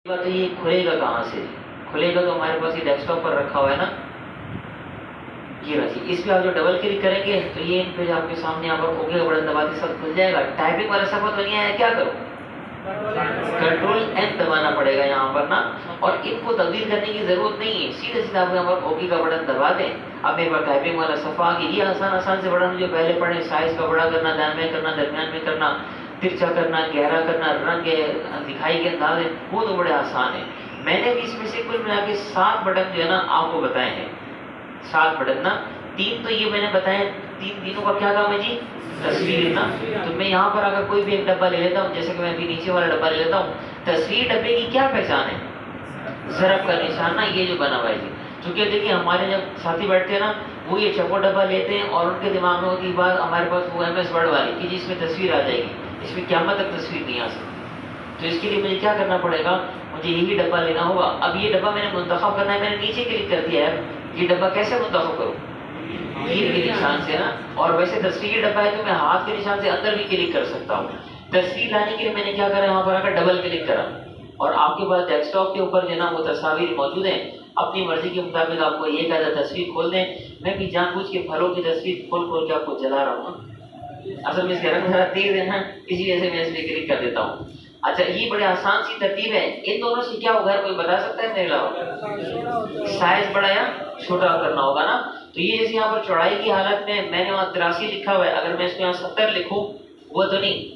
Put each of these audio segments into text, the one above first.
तो ये खुलेगा कहाँ से? खुलेगा तो हमारे पास ये डेस्कटॉप पर रखा हुआ है ना, ये रहा जी। इस पे आप जो डबल क्लिक करेंगे तो ये इन पे आपके सामने यहाँ पर ओके का बटन दबाते सब खुल जाएगा। टाइपिंग वाला सफा तो नहीं आया, क्या करो? कंट्रोल एन दबाना पड़ेगा यहाँ पर ना, और इनको तब्दील करने की जरूरत नहीं है, सीधे सीधे आप यहाँ पर ओके का बटन दबा दें। अब मेरे पास टाइपिंग वाला सफा आ गया। ये आसान से बटन जो पहले पढ़े, साइज का बड़ा करना, दाएं में करना, दरमियान में करना, तिरछा करना, गहरा करना, रंग दिखाई के अंदाज है, वो तो बड़े आसान है। मैंने भी इसमें से कुल मिला के 7 बटन जो है ना आपको बताए हैं। 7 बटन ना, 3 तो ये मैंने बताया, तीनों का क्या काम है जी? तस्वीर ना। तो मैं यहाँ पर अगर कोई भी एक डब्बा ले लेता हूँ, जैसे कि मैं अभी नीचे वाला डब्बा ले लेता हूँ, तस्वीर डब्बे की क्या पहचान है? ज़रब का निशान ना, ये जो बना हुआ है जी। क्योंकि देखिए हमारे जब साथी बैठते हैं ना, वो ये चपो डब्बा लेते हैं और उनके दिमाग में होती बात हमारे पास वो MS वर्ड वाली कि जिसमें तस्वीर आ जाएगी, इसमें क़यामत तक तस्वीर नहीं आ सकती। तो इसके लिए मुझे क्या करना पड़ेगा? मुझे यही डब्बा लेना होगा। अब ये डब्बा मैंने मुंतखब करना है, मैंने नीचे क्लिक कर दिया है। ये डब्बा कैसे मुंतखब करूँ? तीर के निशान से ना। और वैसे तस्वीर डब्बा है तो मैं हाथ के निशान से अंदर भी क्लिक कर सकता हूँ। तस्वीर लाने के लिए मैंने क्या करा, यहाँ पर आकर डबल क्लिक करा और आपके पास डेस्कटॉप के ऊपर जो ना वो तस्वीर मौजूद है। अपनी मर्जी के मुताबिक आपको ये कहता तस्वीर खोल दें। मैं भी जानबूझ के फलों की तस्वीर खोल के आपको जला रहा हूँ। असल में इसका रंग थोड़ा तेज है ना, इसी वजह से मैं इसमें क्लिक कर देता हूँ। अच्छा, ये बड़े आसान सी तरतीब है। इन दोनों से क्या होगा, कोई बता सकता है मेरे अलावा? साइज बड़ा या छोटा करना होगा ना। तो ये जैसे यहाँ पर चौड़ाई की हालत में मैंने वहाँ 83 लिखा हुआ है, अगर मैं इसको यहाँ 70 लिखूँ वो तो नहीं।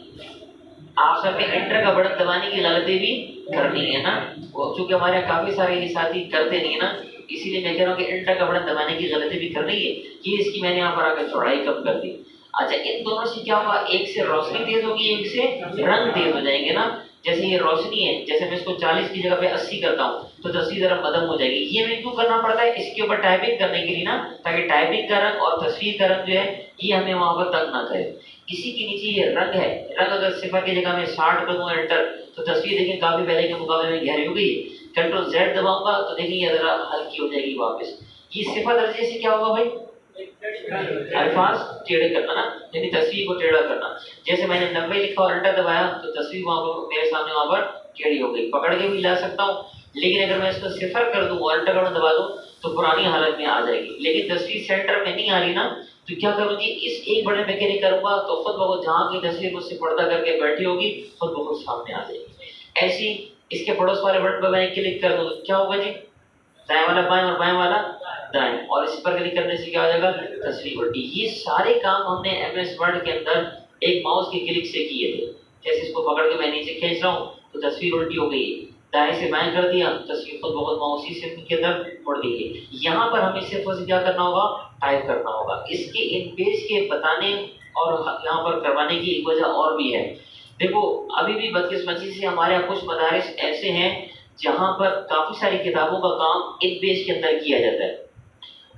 आप सब में एंटर का बटन दबाने की गलती भी करनी है ना, चूंकि हमारे काफी सारे ये साथी करते नहीं है ना, इसीलिए मैं कह रहा हूँ कि एंटर का बटन दबाने की गलती भी करनी है। ये इसकी मैंने यहाँ पर आकर चौड़ाई कम कर दी। अच्छा, इन दोनों से क्या होगा, एक से रोशनी तेज होगी, एक से रंग तेज हो जाएंगे ना। जैसे ये रोशनी है, जैसे मैं इसको 40 की जगह पे 80 करता हूँ तो तस्वीर जरा मदम हो जाएगी। ये मैं क्यों करना पड़ता है? इसके ऊपर टाइपिंग करने के लिए ना, ताकि टाइपिंग का रंग और तस्वीर का रंग जो है ये हमें वहां पर तंग ना करे। इसी के नीचे ये रंग है, रंग अगर सिफर की जगह में 60 करूँ एंटर तो तस्वीर देखिए काफी पहले के मुकाबले में गहरी हो गई। कंट्रोल Z दबाऊंगा तो देखिए ये जरा हल्की हो जाएगी वापस। ये सिफर दर्जे से क्या होगा भाई? अल्फाज टेढ़े करना ना, यानी तस्वीर को टेढ़ा करना। जैसे मैंने 90 लिखा और एंटर दबाया तो तस्वीर वहां पर मेरे सामने वहां पर टेढ़ी हो गई। पकड़ के भी ला सकता हूँ, लेकिन अगर मैं इसको सिफर कर दूं और एंटर दबा दूं तो पुरानी हालत में आ जाएगी। लेकिन तस्वीर सेंटर में नहीं आ रही ना, तो क्या करूँ जी, इस एक बटन पे क्लिक करूंगा तो खुद ब खुद जहाँ की तस्वीर मुझसे पर्दा करके बैठी होगी खुद ब खुद सामने आ जाएगी। ऐसी इसके पड़ोस वाले बटन पर मैं क्लिक कर दूं तो क्या होगा जी? दाएं वाला बाएं और बाएं वाला दाएं, और इस पर क्लिक करने से क्या हो जाएगा? तस्वीर उल्टी। ये सारे काम हमने MS वर्ड के अंदर एक माउस के क्लिक से किए थे। जैसे इसको पकड़ के मैं नीचे खींच रहा हूँ तो तस्वीर उल्टी हो गई, दाएं से बाएं कर दिया, तस्वीर खुद बहुत माउस ही से के अंदर मुड़ दी है। यहाँ पर हमें सिर्फ क्या करना होगा? टाइप करना होगा। इसके इन पेज के बताने और यहाँ पर करवाने की एक वजह और भी है। देखो, अभी भी बदकिस्मती से हमारे यहाँ कुछ मदारिस ऐसे हैं जहाँ पर काफी सारी किताबों का काम इन पेज के अंदर किया जाता है,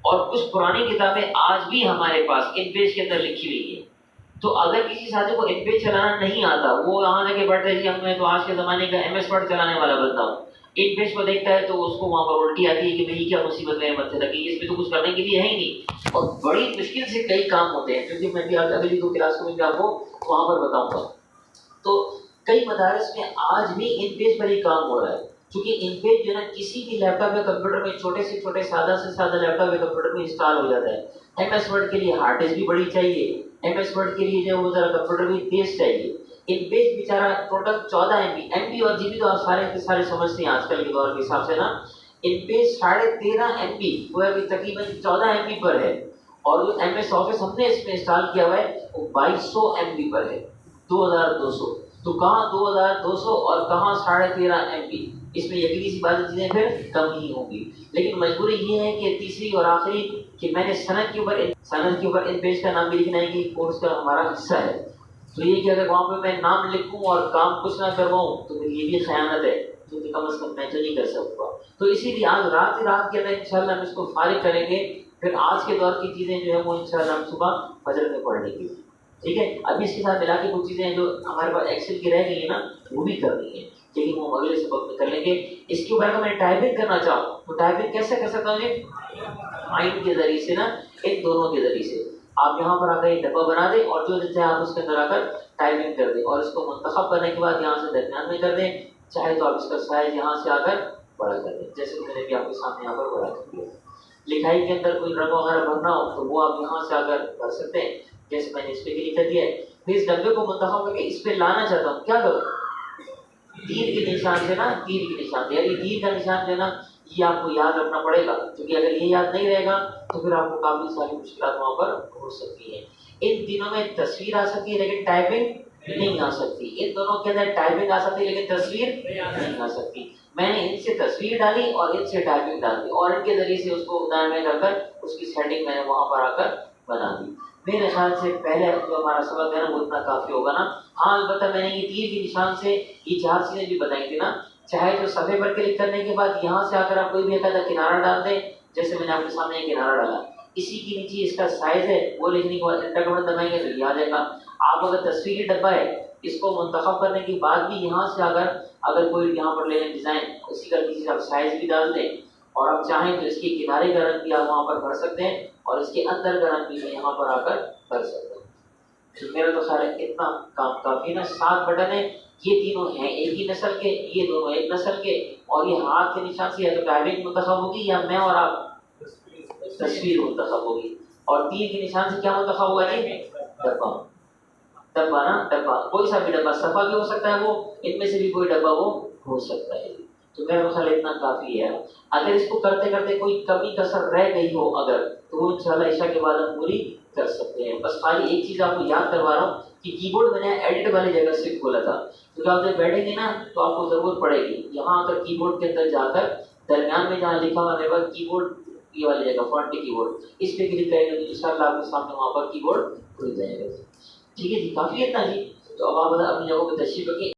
और कुछ पुरानी किताबें आज भी हमारे पास इन पेज के अंदर लिखी हुई है। तो अगर किसी साथी को इन पेज चलाना नहीं आता, वो यहाँ जाके बैठता है मैं तो आज के जमाने का MS वर्ड चलाने वाला बंदा हूँ, इन पेज को देखता है तो उसको वहां पर उल्टी आती है कि भाई क्या मुसीबत मेरे मत्थे लगी, इसमें तो कुछ करने के लिए है ही नहीं। और बड़ी मुश्किल से कई काम होते हैं, क्योंकि मैं भी अगली 2 क्लास में भी आपको वहां पर बताऊंगा। तो कई मदारस में आज भी इन पेज पर ही काम हो रहा है, क्योंकि इन पेज जो है किसी भी लैपटॉप या कंप्यूटर में, छोटे से छोटे सादा से सादा लैपटॉप या कंप्यूटर में इंस्टॉल हो जाता है। MS वर्ड के लिए हार्ड डिस्क भी बड़ी चाहिए, MS वर्ड के लिए जो वो जरा कंप्यूटर भी तेज चाहिए। इन पेज बेचारा टोटल 14 MB और GB तो आप सारे के सारे समझते हैं आजकल के दौर के हिसाब से ना। इन पेज 13.5 MB वो अभी तकरीबन 14 MB पर है, और जो MS ऑफिस हमने इसमें इंस्टॉल किया हुआ है वो 2200 MB पर है, 2200। तो कहाँ 2200 और कहाँ 13.5 MB? इसमें यकीनी सी बात चीजें फिर कम ही होंगी। लेकिन मजबूरी ये है कि तीसरी और आखिरी कि मैंने सनद के ऊपर इन पेज का नाम भी लिखना है कि कोर्स का हमारा हिस्सा है। तो ये कि अगर वहाँ पे मैं नाम लिखूं और काम कुछ ना करवाऊं तो फिर ये भी खयानत है, जो कि कम से कम मैं तो नहीं कर सकूंगा। तो इसीलिए आज रात के अंदर इंशाल्लाह हम इसको फारिग करेंगे, फिर आज के दौर की चीजें जो है वो इंशाल्लाह हम सुबह फजर में पढ़ लेंगे। ठीक है, अभी इसके साथ मिला के कुछ चीजें जो हमारे पास एक्सेल की रह गई है ना वो भी करनी है, लेकिन वो अगले सबक में कर लेंगे। इसके ऊपर अगर मैं टाइपिंग करना चाहूँ तो टाइपिंग कैसे कर सकता हूँ? आइन के जरिए से ना, इन दोनों के जरिए से आप यहाँ पर आकर एक डब्बा बना दें और जो चाहे आप उसके अंदर आकर टाइपिंग कर दें, और इसको मुंतखब करने के बाद यहाँ से दरमियान में कर दें, चाहे तो आप इसका साइज यहाँ से आकर बड़ा कर दें, जैसे मैंने भी आपके सामने यहाँ पर बड़ा कर दिया। लिखाई के अंदर कोई रंग वगैरह भरना हो तो वो आप यहाँ से आकर भर सकते हैं, जैसे मैंने इस पे क्लिक कर दिया है। फिर इस डब्बे को मुंतखब करके इस पे लाना चाहता हूँ, क्या करूँ? तीर के निशान से ना, तीर के निशान से, यानी तीर का निशान जो है ना, ये आपको याद रखना पड़ेगा, क्योंकि अगर ये याद नहीं रहेगा तो फिर आपको काफी सारी मुश्किलात वहाँ पर हो सकती है। इन तीनों में तस्वीर आ सकती है लेकिन टाइपिंग नहीं आ सकती। इन दोनों के अंदर टाइपिंग आ सकती है लेकिन तस्वीर नहीं आ सकती। मैंने इनसे तस्वीर डाली और इनसे टाइपिंग डाल दी और इनके जरिए से उसको उदाहरण में कर उसकी सेटिंग मैंने वहाँ पर आकर बना दी। मेरे ख्याल से पहले जो हमारा सबक है ना वो इतना काफी होगा ना। हाँ अलबत्ता मैंने ये तीर के निशान से ये 4 चीजें भी बताई थी ना, चाहे तो सफ़े पर क्लिक करने के बाद यहाँ से आकर आप कोई भी एक आधा किनारा डाल दें, जैसे मैंने आपके सामने एक किनारा डाला, इसी के नीचे इसका साइज है वो लिखने के बाद एंटर बटन दबाएंगे तो ये आ जाएगा। आप अगर तस्वीरी डब्बा है इसको मुंतखब करने के बाद भी यहाँ से अगर कोई यहाँ पर ले डिज़ाइन उसी का किसी आप साइज भी डाल दें और आप चाहें तो इसके किनारे का रंग भी आप वहाँ पर भर सकते हैं और इसके अंदर का रंग भी यहाँ पर आकर भर सकते हैं। तो मेरा तो ख्याल है इतना काम काफी ना। 7 बटन है, ये तीनों हैं एक ही नस्ल के, ये दोनों एक नस्ल के, और ये हाथ के निशान से या तो टाइपिंग मुंतखब होगी या मैं और आप तस्वीर मुंतखब होगी। और तीर के निशान से क्या मुंतखब होगा जी? डब्बा। डब्बा ना, डब्बा कोई सा भी डब्बा, सफा भी हो सकता है, वो इनमें से भी कोई डब्बा वो हो सकता है। तो मेरा ख्याल इतना काफी है। अगर इसको करते करते कोई कमी कसर रह गई हो अगर, तो वो इंशाल्लाह ईशा के बाद हम पूरी कर सकते हैं। बस खाली एक चीज आपको याद करवा रहा हूँ कि कीबोर्ड मैंने एडिट वाली जगह से खोला था, तो आप जब बैठेंगे ना तो आपको जरूरत पड़ेगी यहाँ आकर कीबोर्ड के अंदर जाकर दरमियान में जहाँ लिखा हुआ मेरे पास कीबोर्ड, ये वाली जगह फॉन्ट कीबोर्ड, इस पे क्लिक करेंगे तो इंशाल्लाह आपके सामने वहाँ पर कीबोर्ड खुल जाएगा। ठीक है जी, काफी है इतना जी। तो अब आप अपनी जगहों पर तशरीफ रखिए।